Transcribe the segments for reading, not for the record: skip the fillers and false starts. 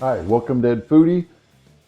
Hi, welcome to Ed Foodie.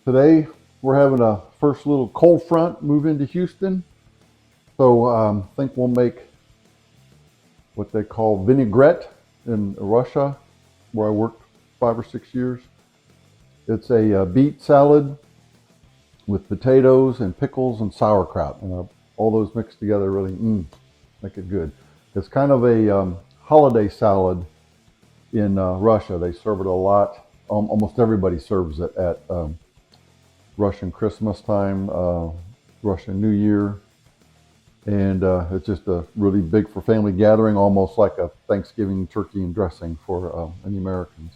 Today we're having a first little cold front move into Houston. So I think we'll make what they call vinaigrette in Russia, where I worked 5 or 6 years. It's a beet salad with potatoes and pickles and sauerkraut, and all those mixed together really make it good. It's kind of a holiday salad in Russia. They serve it a lot. Almost everybody serves it at Russian Christmas time, Russian New Year, and it's just a really big for family gathering, almost like a Thanksgiving turkey and dressing for any Americans.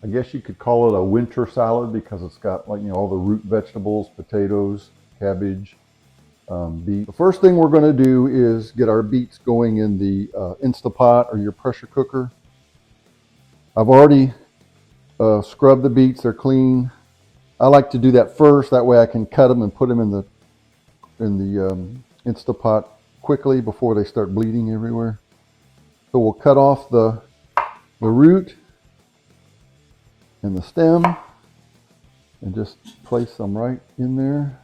I guess you could call it a winter salad because it's got all the root vegetables, potatoes, cabbage, beet. The first thing we're going to do is get our beets going in the Instapot or your pressure cooker. I've already scrubbed the beets; they're clean. I like to do that first. That way I can cut them and put them in the Instapot quickly before they start bleeding everywhere. So we'll cut off the root and the stem and just place them right in there.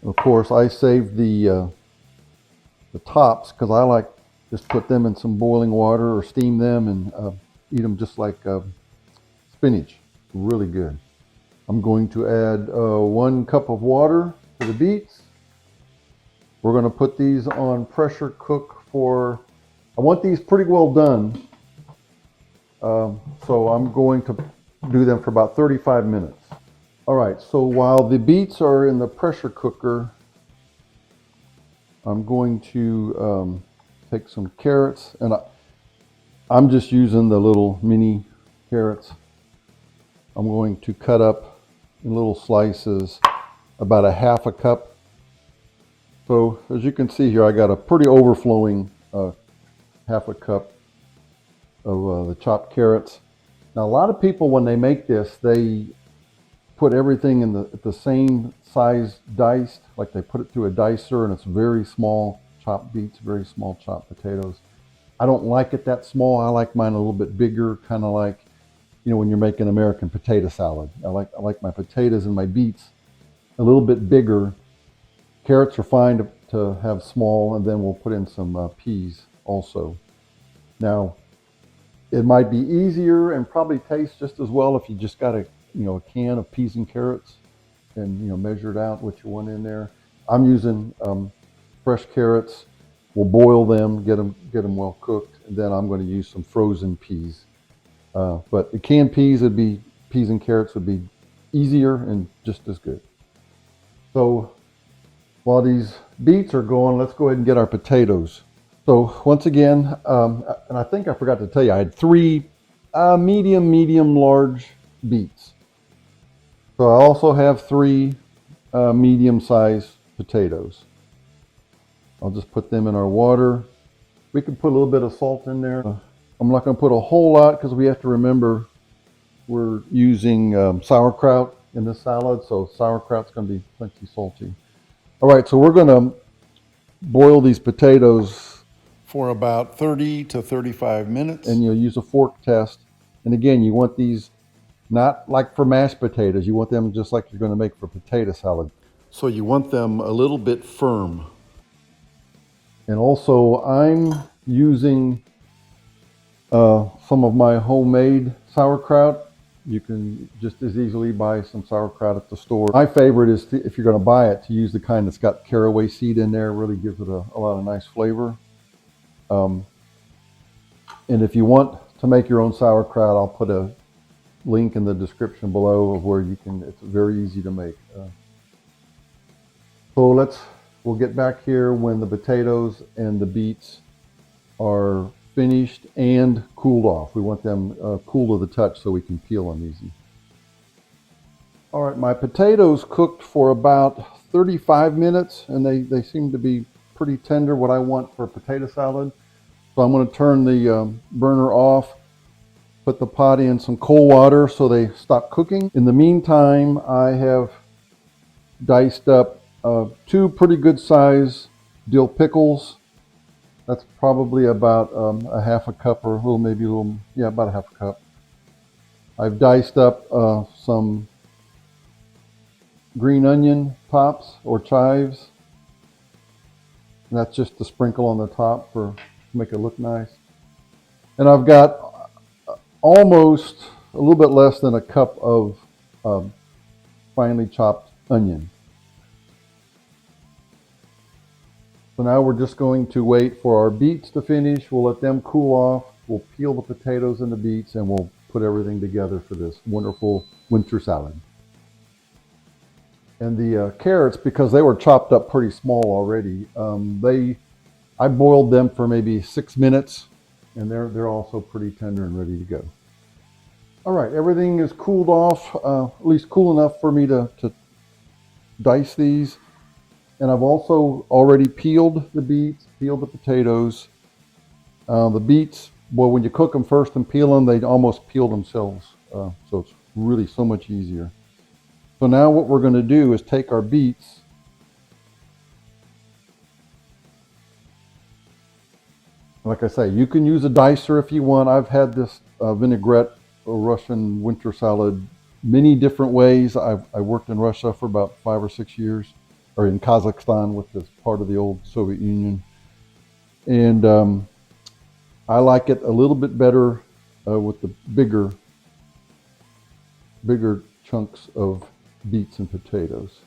Of course, I saved the tops because I like just put them in some boiling water or steam them and eat them just like spinach. Really good. I'm going to add 1 cup of water to the beets. We're going to put these on pressure cook for, I want these pretty well done. So I'm going to do them for about 35 minutes. All right, so while the beets are in the pressure cooker, I'm going to take some carrots, and I'm just using the little mini carrots. I'm going to cut up in little slices, about a half a cup. So as you can see here, I got a pretty overflowing half a cup of the chopped carrots. Now a lot of people, when they make this, they put everything in the same size diced, like they put it through a dicer, and it's very small chopped beets, very small chopped potatoes. I don't like it that small. I like mine a little bit bigger, kind of like when you're making American potato salad. I like my potatoes and my beets a little bit bigger. Carrots are fine to have small, and then we'll put in some peas also. Now, it might be easier and probably tastes just as well if you just got a can of peas and carrots and measure it out what you want in there. I'm using fresh carrots. We'll boil them, get them well cooked, and then I'm going to use some frozen peas. But the canned peas and carrots would be easier and just as good. So while these beets are going, let's go ahead and get our potatoes. So once again, and I think I forgot to tell you, I had 3 medium, large beets. So I also have 3 medium-sized potatoes. I'll just put them in our water. We can put a little bit of salt in there. I'm not going to put a whole lot because we have to remember we're using sauerkraut in this salad, so sauerkraut's going to be plenty salty. All right, so we're going to boil these potatoes for about 30 to 35 minutes, and you'll use a fork test. And again, you want these not like for mashed potatoes. You want them just like you're going to make for potato salad. So you want them a little bit firm. And also, I'm using some of my homemade sauerkraut. You can just as easily buy some sauerkraut at the store. My favorite is, if you're going to buy it, to use the kind that's got caraway seed in there. It really gives it a lot of nice flavor. And if you want to make your own sauerkraut, I'll put a link in the description below of where you can. It's very easy to make. So we'll get back here when the potatoes and the beets are finished and cooled off. We want them cool to the touch so we can peel them easy. All right, my potatoes cooked for about 35 minutes, and they seem to be pretty tender, what I want for a potato salad. So I'm going to turn the burner off, put the pot in some cold water so they stop cooking. In the meantime, I have diced up 2 pretty good size dill pickles. That's probably about a half a cup or a little, maybe a little, yeah, about a half a cup. I've diced up some green onion tops or chives. And that's just to sprinkle on the top for make it look nice. And I've got almost a little bit less than a cup of um, finely chopped onion. So now we're just going to wait for our beets to finish. We'll let them cool off. We'll peel the potatoes and the beets, and we'll put everything together for this wonderful winter salad. And the carrots, because they were chopped up pretty small already, I boiled them for maybe 6 minutes, and they're also pretty tender and ready to go. All right, everything is cooled off, at least cool enough for me to dice these. And I've also already peeled the beets, peeled the potatoes. The beets, well, when you cook them first and peel them, they almost peel themselves. So it's really so much easier. So now what we're going to do is take our beets. Like I say, you can use a dicer if you want. I've had this vinaigrette Russian winter salad many different ways. I worked in Russia for about 5 or 6 years, or in Kazakhstan, which is part of the old Soviet Union. And I like it a little bit better with the bigger chunks of beets and potatoes.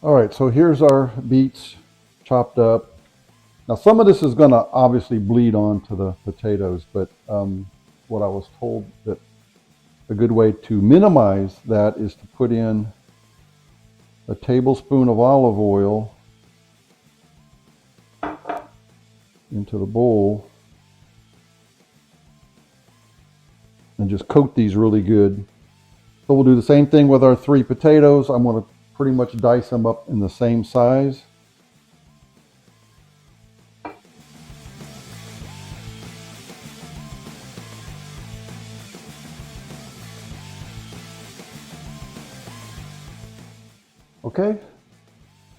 All right, so here's our beets chopped up. Now some of this is going to obviously bleed onto the potatoes, but what I was told that a good way to minimize that is to put in a tablespoon of olive oil into the bowl and just coat these really good. So we'll do the same thing with our 3 potatoes. I'm going to pretty much dice them up in the same size. Okay,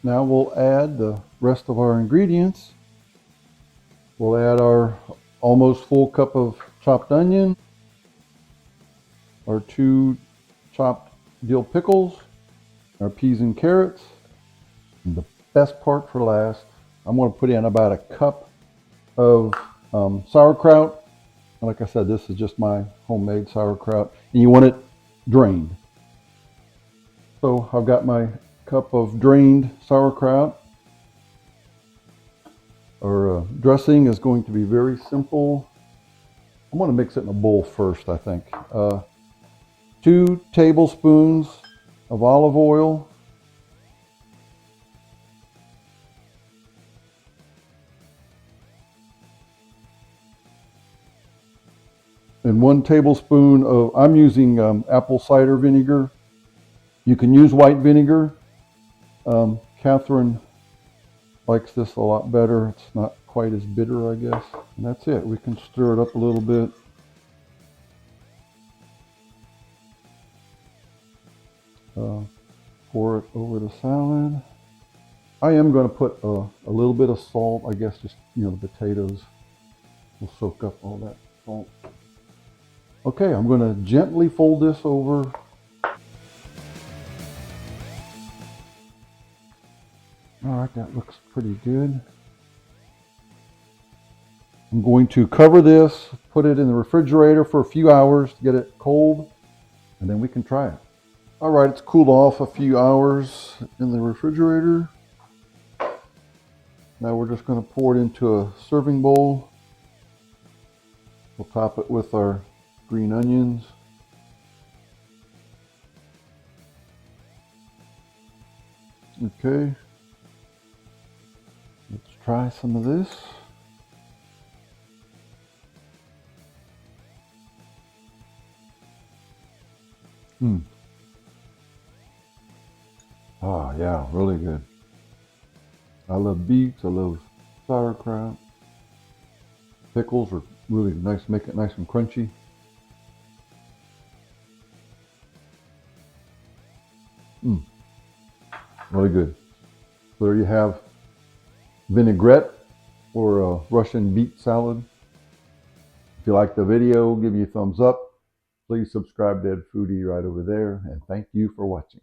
now we'll add the rest of our ingredients. We'll add our almost full cup of chopped onion, our 2 chopped dill pickles, our peas and carrots, and the best part for last, I'm going to put in about a cup of sauerkraut. Like I said, this is just my homemade sauerkraut, and you want it drained. So I've got my cup of drained sauerkraut. Our dressing is going to be very simple. I'm going to mix it in a bowl first, I think. 2 tablespoons of olive oil. And 1 tablespoon of, I'm using apple cider vinegar. You can use white vinegar. Catherine likes this a lot better. It's not quite as bitter, I guess. And that's it. We can stir it up a little bit. Pour it over the salad. I am going to put a little bit of salt. I guess just, the potatoes will soak up all that salt. Okay, I'm going to gently fold this over. All right, that looks pretty good. I'm going to cover this, put it in the refrigerator for a few hours to get it cold, and then we can try it. All right, it's cooled off a few hours in the refrigerator. Now we're just going to pour it into a serving bowl. We'll top it with our green onions. Okay. Let's try some of this. Oh yeah, really good. I love beets, I love sauerkraut. Pickles are Really nice, make it nice and crunchy. Mm, really good. So there you have vinaigrette or a Russian beet salad. If you like the video, give me a thumbs up. Please subscribe to Ed Foodie right over there, and thank you for watching.